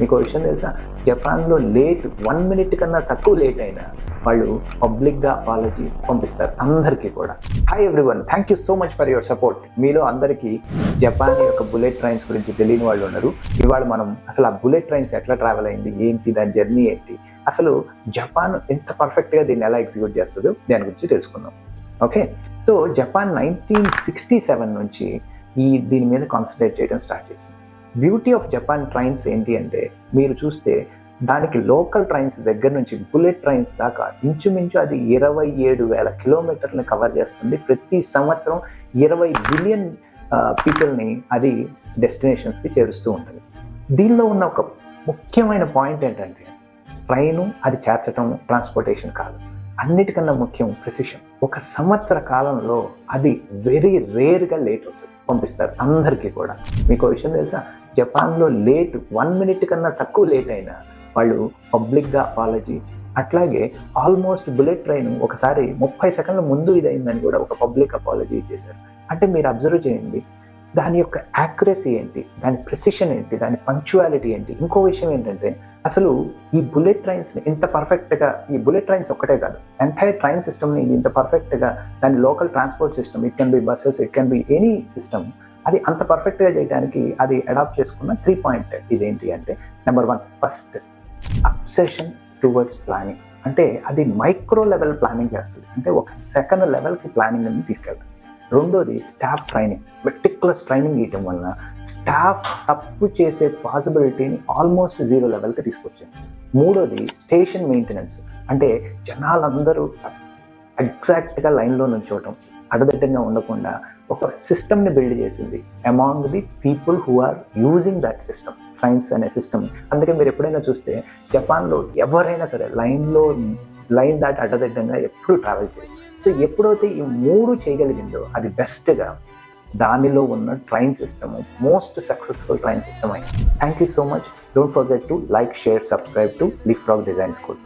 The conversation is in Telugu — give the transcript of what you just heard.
మీకు విషయం తెలుసా, జపాన్లో 1 మినిట్ కన్నా తక్కువ లేట్ అయినా వాళ్ళు పబ్లిక్గా అపాలజీ పంపిస్తారు అందరికీ కూడా. Hi everyone, thank you so much for your support. మీలో అందరికీ జపాన్ యొక్క బుల్లెట్ ట్రైన్స్ గురించి తెలియని వాళ్ళు ఉన్నారు. ఇవాళ మనం అసలు ఆ బుల్లెట్ ట్రైన్స్ ఎట్లా ట్రావెల్ అయింది, ఏంటి దాని జర్నీ ఏంటి, అసలు జపాన్ ఎంత పర్ఫెక్ట్గా దీన్ని ఎలా ఎగ్జిక్యూట్ చేస్తుందో దాని గురించి తెలుసుకుందాం. ఓకే, సో జపాన్ 1967 నుంచి దీని మీద కాన్సన్ట్రేట్ చేయడం స్టార్ట్ చేసింది. బ్యూటీ ఆఫ్ జపాన్ ట్రైన్స్ ఏంటి అంటే, మీరు చూస్తే దానికి లోకల్ ట్రైన్స్ దగ్గర నుంచి బుల్లెట్ ట్రైన్స్ దాకా ఇంచుమించు అది 27,000 కిలోమీటర్ని కవర్ చేస్తుంది. ప్రతి సంవత్సరం 20 బిలియన్ పీపుల్ని అది డెస్టినేషన్స్కి చేరుస్తూ ఉంటుంది. దీనిలో ఉన్న ఒక ముఖ్యమైన పాయింట్ ఏంటంటే, ట్రైను అది చేర్చడం ట్రాన్స్పోర్టేషన్ కాదు, అన్నిటికన్నా ముఖ్యం ప్రెసిషన్. ఒక సంవత్సర కాలంలో అది వెరీ రేర్గా లేట్ అవుతుంది, పంపిస్తారు అందరికీ కూడా. మీకు విషయం తెలుసా, జపాన్లో 1 మినిట్ కన్నా తక్కువ లేట్ అయినా వాళ్ళు పబ్లిక్గా అపాలజీ, అట్లాగే ఆల్మోస్ట్ బుల్లెట్ ట్రైన్ ఒకసారి 30 సెకండ్ల ముందు ఇదైందని కూడా ఒక పబ్లిక్ అపాలజీ ఇచ్చేశారు. అంటే మీరు అబ్జర్వ్ చేయండి, దాని యొక్క యాక్యురసీ ఏంటి, దాని ప్రెసిషన్ ఏంటి, దాని పంక్చువాలిటీ ఏంటి. ఇంకో విషయం ఏంటంటే, అసలు ఈ బుల్లెట్ ట్రైన్స్ని ఇంత పర్ఫెక్ట్గా, ఈ బుల్లెట్ ట్రైన్స్ ఒక్కటే కాదు, ఎంటైర్ ట్రైన్ సిస్టమ్ని ఇంత పర్ఫెక్ట్గా, దాని local transport system, it can be buses, it can be any system, అది అంత పర్ఫెక్ట్గా చేయడానికి అది అడాప్ట్ చేసుకున్న 3 పాయింట్ ఇదేంటి అంటే, number 1 first obsession towards planning. అంటే అది మైక్రో లెవెల్ ప్లానింగ్ చేస్తుంది, అంటే ఒక సెకండ్ లెవెల్కి ప్లానింగ్ అనేది తీసుకెళ్తుంది. రెండోది స్టాఫ్ ట్రైనింగ్, మెటిక్యులస్ ట్రైనింగ్ ఇవ్వడం వలన స్టాఫ్ తప్పు చేసే పాసిబిలిటీని ఆల్మోస్ట్ 0 లెవెల్కి తీసుకొచ్చింది. మూడోది స్టేషన్ మెయింటెనెన్స్, అంటే జనాలందరూ ఎగ్జాక్ట్గా లైన్లో నుంచోవటం, అడదిడ్డంగా ఉండకుండా ఒక సిస్టమ్ని బిల్డ్ చేసింది among the people who are using that system, trains అనే సిస్టమ్. అందుకే మీరు ఎప్పుడైనా చూస్తే జపాన్లో ఎవరైనా సరే లైన్ దాటి అడ్డదిడ్డంగా ఎప్పుడు ట్రావెల్ చేయరు. సో ఎప్పుడైతే ఈ 3 చేయగలిగిందో అది బెస్ట్గా దానిలో ఉన్న train system most successful train system అయింది. Thank you so much. Don't forget to like, share, subscribe to Leapfrog design school.